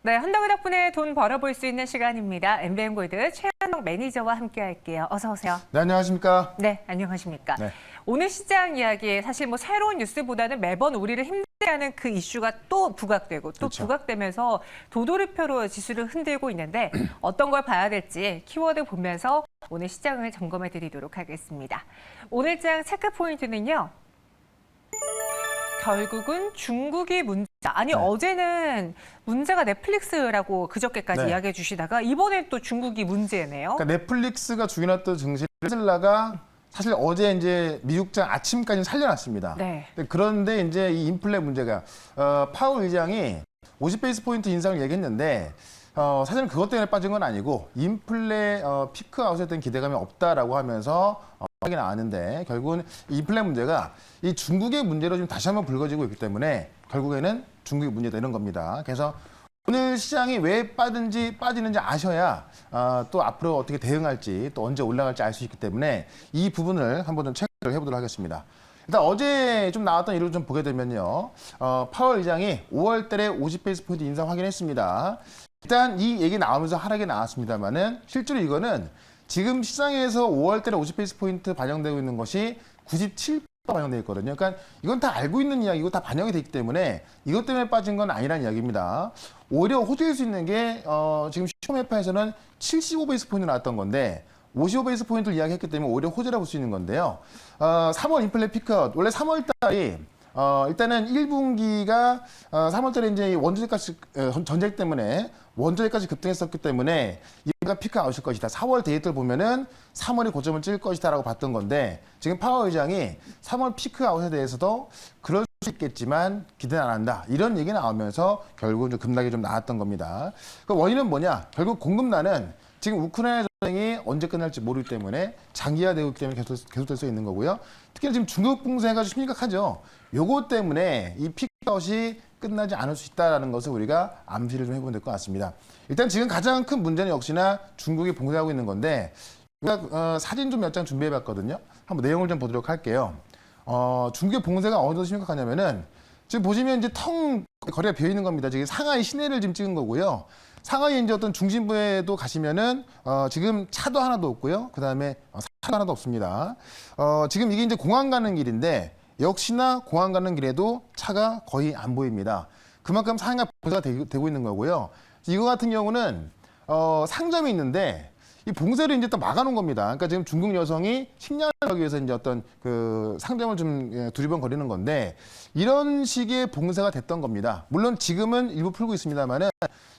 네, 한덕의 덕분에 돈 벌어볼 수 있는 시간입니다. MBN골드 최한덕 매니저와 함께할게요. 어서 오세요. 네, 안녕하십니까? 네, 안녕하십니까? 네. 오늘 시장 이야기, 사실 뭐 새로운 뉴스보다는 매번 우리를 힘들게 하는 그 이슈가 또 부각되고 또 그렇죠. 부각되면서 도돌이표로 지수를 흔들고 있는데 어떤 걸 봐야 될지 키워드 보면서 오늘 시장을 점검해 드리도록 하겠습니다. 오늘장 체크 포인트는요. 결국은 중국이 문제다. 아니 네. 어제는 문제가 넷플릭스라고 그저께까지 네. 이야기해 주시다가 이번엔 또 중국이 문제네요. 그러니까 넷플릭스가 죽여놨던 증시를 테슬라가 사실 어제 이제 미국장 아침까지 살려놨습니다. 네. 그런데 이제 이 인플레 문제가 파월 의장이 50베이스 포인트 인상을 얘기했는데 사실은 그것 때문에 빠진 건 아니고 인플레 피크 아웃에 대한 기대감이 없다라고 하면서 하게 나왔는데 결국은 이 인플레 문제가 이 중국의 문제로 지금 다시 한번 불거지고 있기 때문에 결국에는 중국의 문제다 이런 겁니다. 그래서 오늘 시장이 왜 빠지는지 아셔야 또 앞으로 어떻게 대응할지 또 언제 올라갈지 알 수 있기 때문에 이 부분을 한번 좀 체크를 해보도록 하겠습니다. 일단 어제 좀 나왔던 이유를 좀 보게 되면요. 파월 의장이 5월 달에 50베이스 포인트 인상 확인했습니다. 일단 이 얘기 나오면서 하락이 나왔습니다만은 실제로 이거는 지금 시장에서 5월 달에 50베이스 포인트 반영되고 있는 것이 97% 반영되어 있거든요. 그러니까 이건 다 알고 있는 이야기고 다 반영이 되기 때문에 이것 때문에 빠진 건 아니라는 이야기입니다. 오히려 호재일 수 있는 게 지금 시초메파에서는 75베이스 포인트 나왔던 건데 55베이스 포인트를 이야기했기 때문에 오히려 호재라고 볼 수 있는 건데요. 3월 인플레 피크아웃 원래 3월 달이 일단은 1분기가 3월 달에 이제 원전가스 전쟁 때문에 원전가스 급등했었기 때문에 이가 피크아웃일 것이다. 4월 데이터를 보면은 3월이 고점을 찍을 것이다라고 봤던 건데 지금 파월 의장이 3월 피크아웃에 대해서도 그럴 수 있겠지만 기대는 안 한다. 이런 얘기 나오면서 결국은 좀 급락이 좀 나왔던 겁니다. 그 원인은 뭐냐? 결국 공급난은 지금 우크라이나 전쟁이 언제 끝날지 모르기 때문에 장기화되고 있기 때문에 계속될 수 있는 거고요. 특히 지금 중국 봉쇄가 좀 심각하죠. 요거 때문에 이 피크아웃이 끝나지 않을 수 있다는 것을 우리가 암시를 좀 해보면 될 것 같습니다. 일단 지금 가장 큰 문제는 역시나 중국이 봉쇄하고 있는 건데 우리가 사진 좀 몇 장 준비해봤거든요. 한번 내용을 좀 보도록 할게요. 중국의 봉쇄가 어느 정도 심각하냐면은 지금 보시면 이제 텅 거리가 비어 있는 겁니다. 지금 상하이 시내를 지금 찍은 거고요. 상하이 이제 어떤 중심부에도 가시면은 지금 차도 하나도 없고요. 그 다음에 차도 하나도 없습니다. 지금 이게 이제 공항 가는 길인데 역시나 공항 가는 길에도 차가 거의 안 보입니다. 그만큼 상하이가 봉쇄가 되고 있는 거고요. 이거 같은 경우는 상점이 있는데 이 봉쇄를 이제 또 막아놓은 겁니다. 그러니까 지금 중국 여성이 식량을 하기 위해서 이제 어떤 그 상점을 좀 두리번거리는 건데 이런 식의 봉쇄가 됐던 겁니다. 물론 지금은 일부 풀고 있습니다만은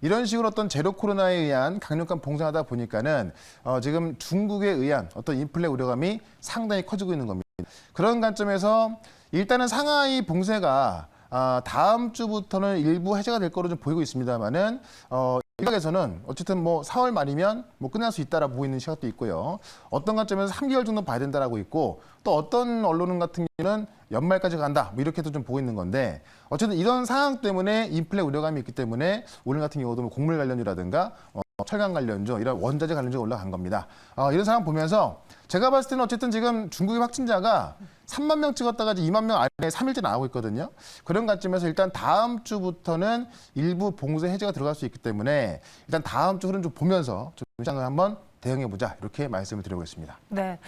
이런 식으로 어떤 제로 코로나에 의한 강력한 봉쇄하다 보니까는 지금 중국에 의한 어떤 인플레 우려감이 상당히 커지고 있는 겁니다. 그런 관점에서 일단은 상하이 봉쇄가 다음 주부터는 일부 해제가 될 거로 좀 보이고 있습니다만은 일각에서는 어쨌든 뭐 4월 말이면 뭐 끝날 수 있다라고 보고 있는 시각도 있고요. 어떤 관점에서 3개월 정도 봐야 된다라고 있고 또 어떤 언론 같은 경우는 연말까지 간다 뭐 이렇게도 좀 보고 있는 건데 어쨌든 이런 상황 때문에 인플레 우려감이 있기 때문에 오늘 같은 경우도 뭐 곡물 관련주라든가 철강 관련주 이런 원자재 관련주가 올라간 겁니다. 이런 상황 보면서 제가 봤을 때는 어쨌든 지금 중국의 확진자가 3만 명 찍었다가 이제 2만 명 아래에 3일째 나오고 있거든요. 그런 관점에서 일단 다음 주부터는 일부 봉쇄 해제가 들어갈 수 있기 때문에 일단 다음 주 흐름 좀 보면서 좀 시장을 한번 대응해보자 이렇게 말씀을 드려보겠습니다. 네.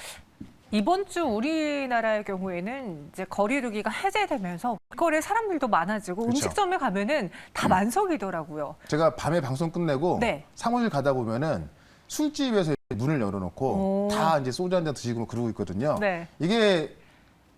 이번 주 우리나라의 경우에는 이제 거리두기가 해제되면서 거리에 사람들도 많아지고 그렇죠. 음식점에 가면은 다 만석이더라고요. 제가 밤에 방송 끝내고 네. 사무실 가다 보면은 술집에서 문을 열어놓고 다 이제 소주 한 잔 드시고 그러고 있거든요. 네. 이게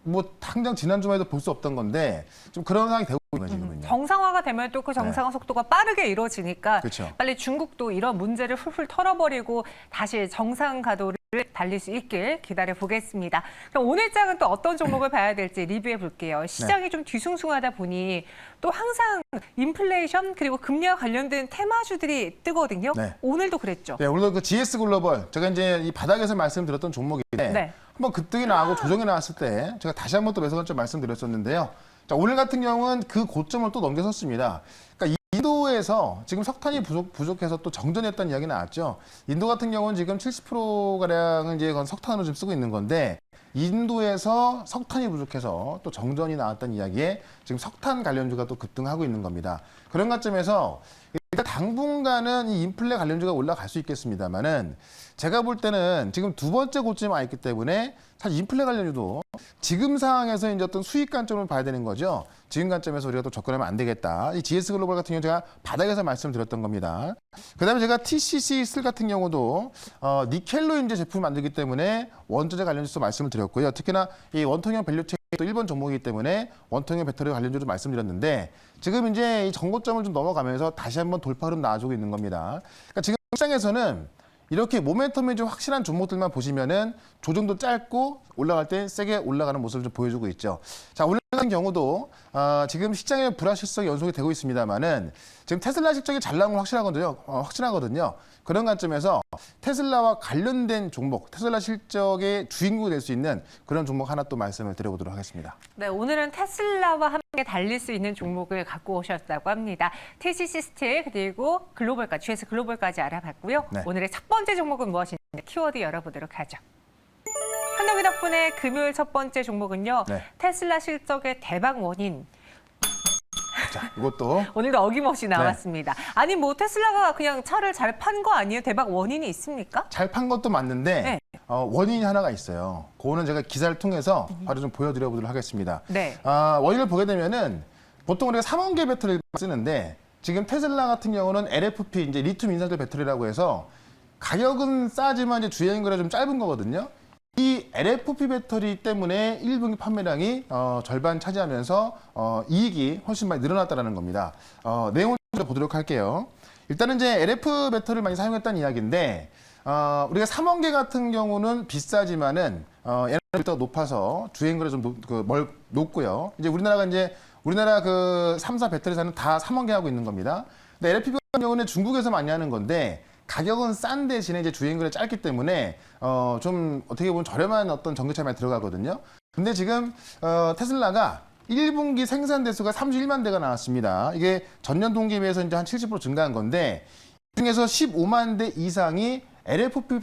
뭐 당장 지난 주말에도 볼 수 없던 건데 좀 그런 상황이 되고 있는 거예요, 지금은요. 정상화가 되면 또 그 정상화 속도가 빠르게 이루어지니까 그렇죠. 빨리 중국도 이런 문제를 훌훌 털어버리고 다시 정상 가도를 달릴 수 있길 기다려 보겠습니다. 그럼 오늘 장은 또 어떤 종목을 봐야 될지 리뷰해 볼게요. 시장이 좀 뒤숭숭하다 보니 또 항상 인플레이션 그리고 금리와 관련된 테마주들이 뜨거든요. 네. 오늘도 그랬죠. 네, 오늘도 그 GS 글로벌 제가 이제 이 바닥에서 말씀드렸던 종목인데 네. 한번 급등이 나오고 조정이 나왔을 때 제가 다시 한번 또 매수 관점 말씀드렸었는데요. 자, 오늘 같은 경우는 그 고점을 또 넘겨섰습니다. 그러니까 인도에서 지금 석탄이 부족해서 또 정전했다는 이야기 나왔죠. 인도 같은 경우는 지금 70%가량은 이제 석탄으로 지금 쓰고 있는 건데 인도에서 석탄이 부족해서 또 정전이 나왔다는 이야기에 지금 석탄 관련주가 또 급등하고 있는 겁니다. 그런 관점에서 일단 당분간은 이 인플레 관련주가 올라갈 수 있겠습니다만은 제가 볼 때는 지금 두 번째 고점에 와 있기 때문에 사실 인플레 관련주도 지금 상황에서 이제 어떤 수익 관점을 봐야 되는 거죠. 지금 관점에서 우리가 또 접근하면 안 되겠다. 이 GS 글로벌 같은 경우 제가 바닥에서 말씀드렸던 겁니다. 그다음에 제가 TCC 슬 같은 경우도 니켈로 이제 제품 만들기 때문에 원자재 관련주도 말씀을 드렸고요. 특히나 이 원통형 밸류체인 또 일본 종목이기 때문에 원통형 배터리 관련주도 말씀드렸는데 지금 이제 이 정고점을 좀 넘어가면서 다시 한번 돌파 흐름 나와주고 있는 겁니다. 그러니까 지금 시장에서는 이렇게 모멘텀이 좀 확실한 종목들만 보시면은 조정도 짧고 올라갈 때 세게 올라가는 모습을 좀 보여주고 있죠. 자, 오늘 같은 경우도 지금 시장의 불확실성이 연속이 되고 있습니다만은 지금 테슬라 실적이 잘 나온 건 확실하거든요. 그런 관점에서 테슬라와 관련된 종목, 테슬라 실적의 주인공이 될 수 있는 그런 종목 하나 또 말씀을 드려보도록 하겠습니다. 네, 오늘은 테슬라와 함께 달릴 수 있는 종목을 갖고 오셨다고 합니다. TCC 스틸 그리고 글로벌까지, GS 글로벌까지 알아봤고요. 네. 오늘의 첫 번째 종목은 무엇인지 키워드 열어보도록 하죠. 한덕기 덕분에 금요일 첫 번째 종목은요. 네. 테슬라 실적의 대박 원인. 자, 이것도 오늘도 어김없이 나왔습니다. 아니 뭐 테슬라가 그냥 차를 잘 판 거 아니에요? 대박 원인이 있습니까? 잘 판 것도 맞는데 네. 원인이 하나가 있어요. 그거는 제가 기사를 통해서 바로 좀 보여드려 보도록 하겠습니다. 네. 원인을 보게 되면은 보통 우리가 3원계 배터리를 쓰는데 지금 테슬라 같은 경우는 LFP 이제 리튬 인산철 배터리라고 해서 가격은 싸지만 이제 주행 거리가 좀 짧은 거거든요. 이 LFP 배터리 때문에 1분기 판매량이 절반 차지하면서 이익이 훨씬 많이 늘어났다는 겁니다. 내용을 보도록 할게요. 일단은 이제 LF 배터리를 많이 사용했다는 이야기인데 우리가 3원계 같은 경우는 비싸지만은 에너지가 높아서 주행거리 좀 높고요. 이제 우리나라 그 3사 배터리사는 다 3원계 하고 있는 겁니다. 근데 LFP 같은 경우는 중국에서 많이 하는 건데 가격은 싼 대신에 이제 주행거리가 짧기 때문에 좀 어떻게 보면 저렴한 어떤 전기차에 많이 들어가거든요. 근데 지금 테슬라가 1분기 생산 대수가 31만 대가 나왔습니다. 이게 전년 동기에 비해서 이제 한 70% 증가한 건데 이 중에서 15만 대 이상이 LFP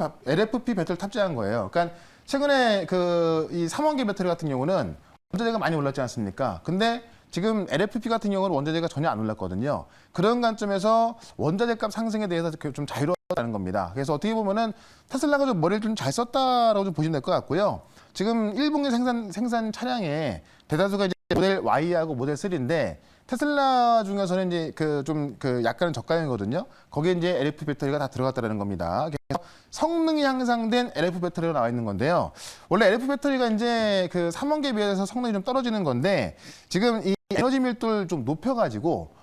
배터리를 탑재한 거예요. 그러니까 최근에 이 3원계 배터리 같은 경우는 원자재가 많이 올랐지 않습니까? 근데 지금 LFP 같은 경우는 원자재가 전혀 안 올랐거든요. 그런 관점에서 원자재 값 상승에 대해서 좀 자유로웠다는 겁니다. 그래서 어떻게 보면은 테슬라가 좀 머리를 좀 잘 썼다라고 좀 보시면 될 것 같고요. 지금 1분기 생산 차량에 대다수가 이제 모델 Y하고 모델 3인데 테슬라 중에서는 이제 약간은 저가형이거든요. 거기에 이제 LFP 배터리가 다 들어갔다는 겁니다. 그래서 성능이 향상된 LFP 배터리가 나와 있는 건데요. 원래 LFP 배터리가 이제 그 3원계에 비해서 성능이 좀 떨어지는 건데 지금 이 에너지 밀도를 좀 높여가지고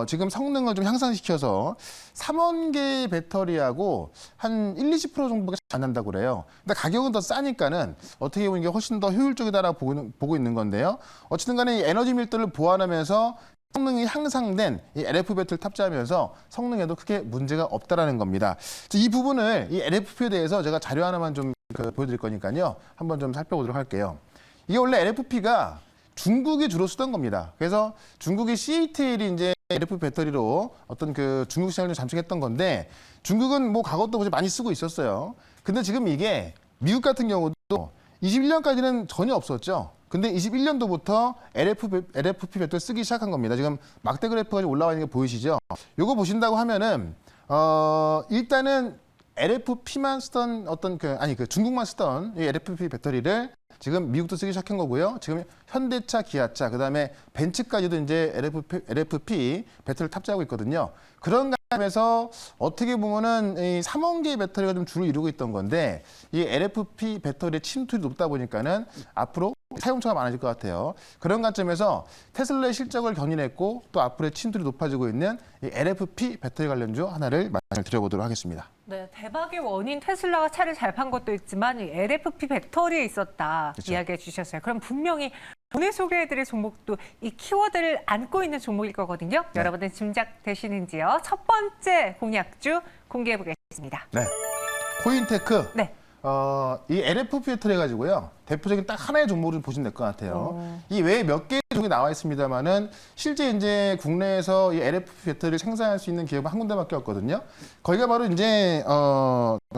지금 성능을 좀 향상시켜서 3원계 배터리하고 한 20% 정도가 안 난다고 그래요. 근데 가격은 더 싸니까는 어떻게 보면 이게 훨씬 더 효율적이다라고 보고 있는 건데요. 어쨌든 간에 이 에너지 밀도를 보완하면서 성능이 향상된 이 LFP 배터리를 탑재하면서 성능에도 크게 문제가 없다라는 겁니다. 이 부분을 이 LFP에 대해서 제가 자료 하나만 좀 보여드릴 거니까요. 한번 좀 살펴보도록 할게요. 이게 원래 LFP가 중국이 주로 쓰던 겁니다. 그래서 중국이 CATL이 이제 LFP 배터리로 어떤 그 중국 시장을 좀 잠식했던 건데 중국은 뭐 과거도 많이 쓰고 있었어요. 근데 지금 이게 미국 같은 경우도 21년까지는 전혀 없었죠. 근데 21년도부터 LFP 배터리 쓰기 시작한 겁니다. 지금 막대 그래프가 올라와 있는 게 보이시죠? 요거 보신다고 하면은 일단은 LFP만 쓰던 중국만 쓰던 이 LFP 배터리를 지금 미국도 쓰기 시작한 거고요. 지금 현대차, 기아차, 그다음에 벤츠까지도 이제 LFP 배터리를 탑재하고 있거든요. 그런 관점에서 어떻게 보면은 이 3원계 배터리가 좀 주를 이루고 있던 건데 이 LFP 배터리의 침투율이 높다 보니까는 앞으로 사용처가 많아질 것 같아요. 그런 관점에서 테슬라의 실적을 견인했고 또 앞으로의 침투율이 높아지고 있는 이 LFP 배터리 관련주 하나를 말씀을 드려보도록 하겠습니다. 네, 대박의 원인 테슬라가 차를 잘 판 것도 있지만 이 LFP 배터리에 있었다 그렇죠. 이야기해 주셨어요. 그럼 분명히 오늘 소개해드릴 종목도 이 키워드를 안고 있는 종목일 거거든요. 네. 여러분들 짐작되시는지요? 첫 번째 공약주 공개해 보겠습니다. 네, 코인테크. 네. 이 LFP 배터리 가지고요. 대표적인 딱 하나의 종목을 보시면 될 것 같아요. 이 외에 몇 개의 종목이 종목이 나와 있습니다만은 실제 이제 국내에서 이 LFP 배터리를 생산할 수 있는 기업은 한 군데밖에 없거든요. 거기가 바로 이제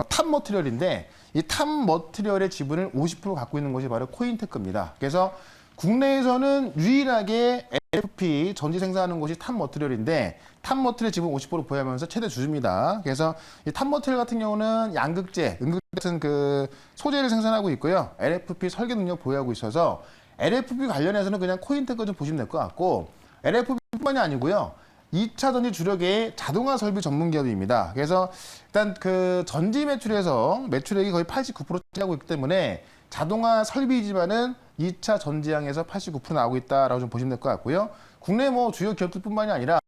탑 머티리얼인데 이 탑 머티리얼의 지분을 50% 갖고 있는 것이 바로 코인테크입니다. 그래서 국내에서는 유일하게 LFP 전지 생산하는 곳이 탑 머티리얼인데 탑 머티리얼 지분 50% 보유하면서 최대 주주입니다. 그래서 이 탑 머티리얼 같은 경우는 양극재, 음극재 같은 그 소재를 생산하고 있고요. LFP 설계 능력 보유하고 있어서 LFP 관련해서는 그냥 코인테크 좀 보시면 될 것 같고 LFP뿐만이 아니고요. 2차 전지 주력의 자동화 설비 전문 기업입니다. 그래서 일단 그 전지 매출에서 매출액이 거의 89% 차지하고 있기 때문에 자동화 설비이지만은 2차 전지향에서 89% 나오고 있다라고 좀 보시면 될 것 같고요. 국내 뭐 주요 기업들뿐만이 아니라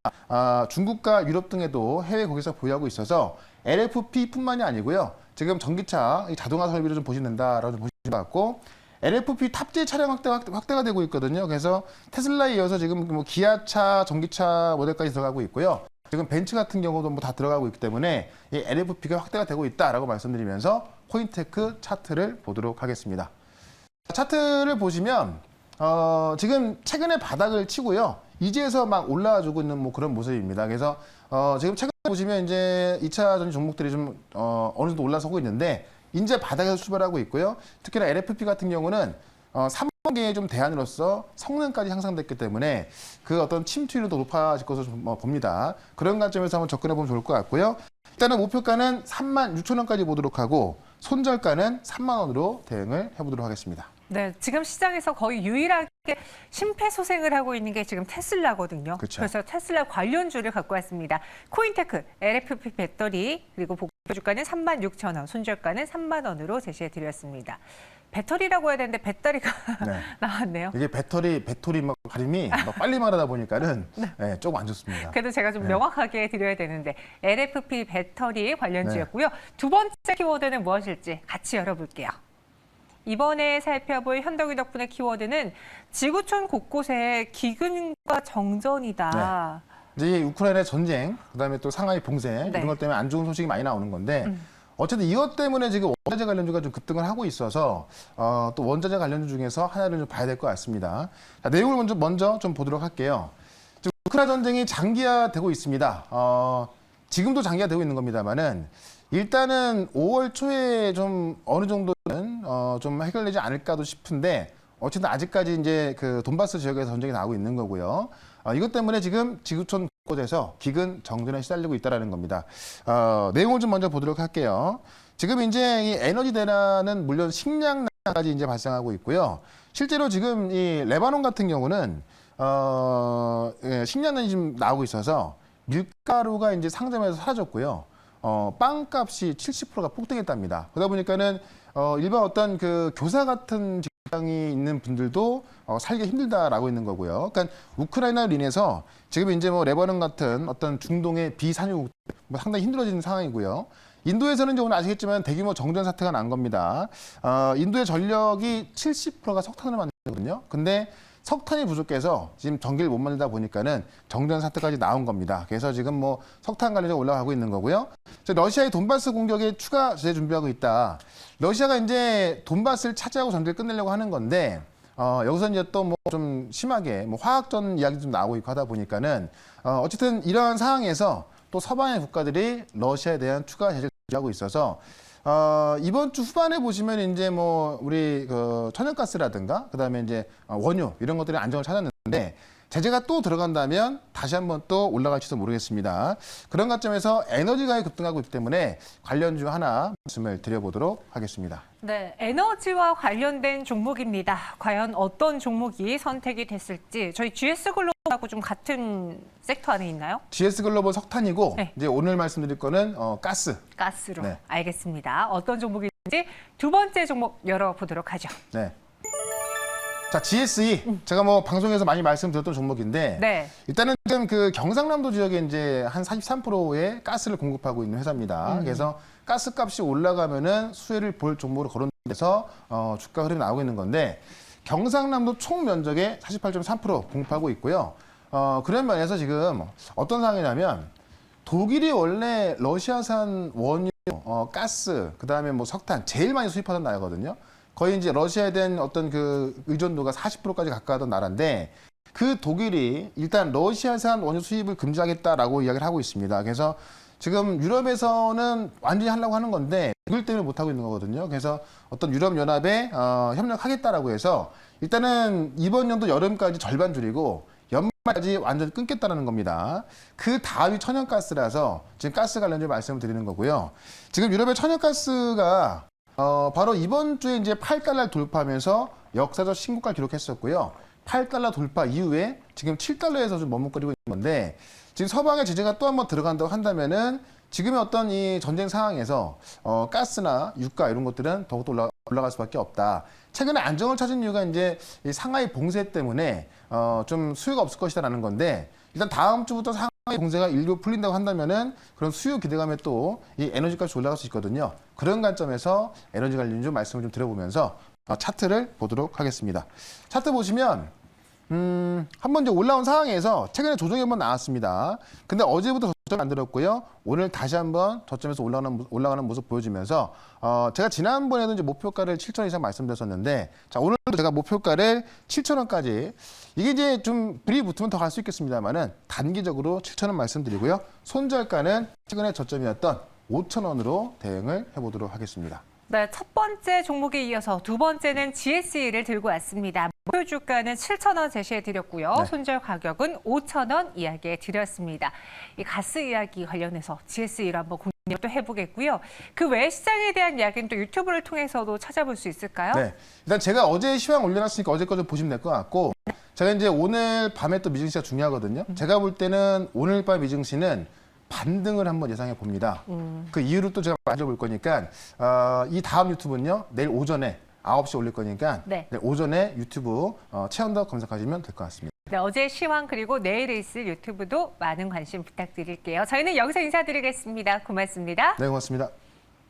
중국과 유럽 등에도 해외 거기서 보유하고 있어서 LFP뿐만이 아니고요. 지금 전기차 자동화 설비를 좀 보시면 된다라고 좀 보시면 될 것 같고 LFP 탑재 차량 확대가 되고 있거든요. 그래서 테슬라에 이어서 지금 뭐 기아차, 전기차 모델까지 들어가고 있고요. 지금 벤츠 같은 경우도 뭐 다 들어가고 있기 때문에 이 LFP가 확대가 되고 있다라고 말씀드리면서 코인테크 차트를 보도록 하겠습니다. 차트를 보시면 지금 최근에 바닥을 치고요. 이제서 막 올라와주고 있는 뭐 그런 모습입니다. 그래서 지금 최근에 보시면 이제 2차 전지 종목들이 좀 어느 정도 올라서고 있는데 이제 바닥에서 출발하고 있고요. 특히나 LFP 같은 경우는 3분기에 좀 대안으로서 성능까지 향상됐기 때문에 그 어떤 침투율도 높아질 것으로 좀 봅니다. 그런 관점에서 한번 접근해 보면 좋을 것 같고요. 일단은 목표가는 36,000원까지 보도록 하고 손절가는 3만 원으로 대응을 해보도록 하겠습니다. 네, 지금 시장에서 거의 유일하게 심폐소생을 하고 있는 게 지금 테슬라거든요. 그쵸. 그래서 테슬라 관련주를 갖고 왔습니다. 코인테크, LFP 배터리, 그리고 목표 주가는 36,000원, 손절가는 3만 원으로 제시해드렸습니다. 배터리라고 해야 되는데 배터리가 네. 나왔네요. 이게 배터리 막 발음이 막 빨리 말하다 보니까는 네, 조금 안 좋습니다. 그래도 제가 좀 명확하게 드려야 되는데 LFP 배터리 관련주였고요. 네. 두 번째 키워드는 무엇일지 같이 열어볼게요. 이번에 살펴볼 현덕이 덕분의 키워드는 지구촌 곳곳에 기근과 정전이다. 이제 이 우크라이나 전쟁, 그다음에 또 상하이 봉쇄 네. 이런 것 때문에 안 좋은 소식이 많이 나오는 건데 어쨌든 이것 때문에 지금 원자재 관련주가 좀 급등을 하고 있어서 또 원자재 관련주 중에서 하나를 좀 봐야 될 것 같습니다. 자, 내용을 먼저 좀 보도록 할게요. 지금 우크라이나 전쟁이 장기화되고 있습니다. 지금도 장기화되고 있는 겁니다만은 일단은 5월 초에 좀 어느 정도는 좀 해결되지 않을까도 싶은데 어쨌든 아직까지 이제 그 돈바스 지역에서 전쟁이 나오고 있는 거고요. 이것 때문에 지금 지구촌 곳곳에서 기근 정전에 시달리고 있다라는 겁니다. 내용을 좀 먼저 보도록 할게요. 지금 이제 이 에너지 대란은 물론 식량난까지 이제 발생하고 있고요. 실제로 지금 이 레바논 같은 경우는 식량난이 좀 나오고 있어서 밀가루가 이제 상점에서 사라졌고요. 빵값이 70%가 폭등했답니다. 그러다 보니까는 일반 어떤 그 교사 같은 직장이 있는 분들도 살기 힘들다라고 있는 거고요. 그러니까 우크라이나로 인해서 지금 이제 뭐 레바논 같은 어떤 중동의 비산유국 뭐 상당히 힘들어지는 상황이고요. 인도에서는 이제 오늘 아시겠지만 대규모 정전 사태가 난 겁니다. 인도의 전력이 70%가 석탄을 만들거든요. 근데 석탄이 부족해서 지금 전기를 못 만들다 보니까는 정전 사태까지 나온 겁니다. 그래서 지금 뭐 석탄 관련해서 올라가고 있는 거고요. 러시아의 돈바스 공격에 추가 제재 준비하고 있다. 러시아가 이제 돈바스를 차지하고 전쟁을 끝내려고 하는 건데 여기서 이제 또 뭐 좀 심하게 뭐 화학전 이야기 좀 나오고 있고 하다 보니까는 어쨌든 이러한 상황에서 또 서방의 국가들이 러시아에 대한 추가 제재를 준비하고 있어서 이번 주 후반에 보시면 이제 뭐 우리 그 천연가스라든가 그다음에 이제 원유 이런 것들이 안정을 찾았는데 제재가 또 들어간다면 다시 한번 또 올라갈지도 모르겠습니다. 그런 관점에서 에너지가 급등하고 있기 때문에 관련주 하나 말씀을 드려보도록 하겠습니다. 네, 에너지와 관련된 종목입니다. 과연 어떤 종목이 선택이 됐을지 저희 GS 글로벌하고 좀 같은 섹터 안에 있나요? GS 글로벌 석탄이고 네. 이제 오늘 말씀드릴 거는 가스. 가스로. 네. 알겠습니다. 어떤 종목인지 두 번째 종목 열어보도록 하죠. 네. 자, GSE. 제가 뭐 방송에서 많이 말씀드렸던 종목인데 네. 일단은 지금 그 경상남도 지역에 이제 한 43%의 가스를 공급하고 있는 회사입니다. 그래서 가스 값이 올라가면은 수혜를 볼 종목으로 거론돼서 주가 흐름이 나오고 있는 건데 경상남도 총 면적의 48.3% 공급하고 있고요. 그런 면에서 지금 어떤 상황이냐면 독일이 원래 러시아산 원유, 가스, 그다음에 뭐 석탄 제일 많이 수입하던 나라거든요. 거의 이제 러시아에 대한 어떤 그 의존도가 40%까지 가까웠던 나라인데 그 독일이 일단 러시아산 원유 수입을 금지하겠다라고 이야기를 하고 있습니다. 그래서 지금 유럽에서는 완전히 하려고 하는 건데 독일 때문에 못 하고 있는 거거든요. 그래서 어떤 유럽 연합에 협력하겠다라고 해서 일단은 이번 연도 여름까지 절반 줄이고 연말까지 완전히 끊겠다는 겁니다. 그 다음이 천연가스라서 지금 가스 관련주 말씀을 드리는 거고요. 지금 유럽의 천연가스가 바로 이번 주에 이제 8달러를 돌파하면서 역사적 신고가를 기록했었고요. 8달러 돌파 이후에 지금 7달러에서 좀 머뭇거리고 있는 건데 지금 서방의 제재가 또 한 번 들어간다고 한다면은 지금의 어떤 이 전쟁 상황에서 가스나 유가 이런 것들은 더욱더 올라갈 수밖에 없다. 최근에 안정을 찾은 이유가 이제 이 상하이 봉쇄 때문에 좀 수요가 없을 것이다라는 건데 일단 다음 주부터 상하이 봉쇄가 일부 풀린다고 한다면은 그런 수요 기대감에 또 이 에너지값이 올라갈 수 있거든요. 그런 관점에서 에너지 관련 좀 말씀을 좀 드려보면서 차트를 보도록 하겠습니다. 차트 보시면 한번 이제 올라온 상황에서 최근에 조정이 한번 나왔습니다. 근데 어제부터 저점이 안 들었고요. 오늘 다시 한번 저점에서 올라가는 모습 보여주면서 제가 지난번에도 이제 목표가를 7,000원 이상 말씀드렸었는데 자, 오늘도 제가 목표가를 7,000원까지 이게 이제 좀 불이 붙으면 더 갈 수 있겠습니다만은 단기적으로 7,000원 말씀드리고요. 손절가는 최근에 저점이었던 5,000원으로 대응을 해보도록 하겠습니다. 네, 첫 번째 종목에 이어서 두 번째는 GSE를 들고 왔습니다. 목표 주가는 7,000원 제시해 드렸고요. 네. 손절 가격은 5,000원 이야기해 드렸습니다. 이 가스 이야기 관련해서 GSE를 한번 공략 또 해보겠고요. 그 외 시장에 대한 이야기는 또 유튜브를 통해서도 찾아볼 수 있을까요? 네, 일단 제가 어제 시황 올려놨으니까 어제 거 좀 보시면 될 것 같고 제가 이제 오늘 밤에 또 미증시가 중요하거든요. 제가 볼 때는 오늘 밤 미증시는 반등을 한번 예상해 봅니다. 그 이유를 또 제가 만져볼 거니까 이 다음 유튜브는요. 내일 오전에 9시 올릴 거니까 네. 내일 오전에 유튜브 최현덕 검색하시면 될 것 같습니다. 네, 어제 시황 그리고 내일 있을 유튜브도 많은 관심 부탁드릴게요. 저희는 여기서 인사드리겠습니다. 고맙습니다. 네, 고맙습니다.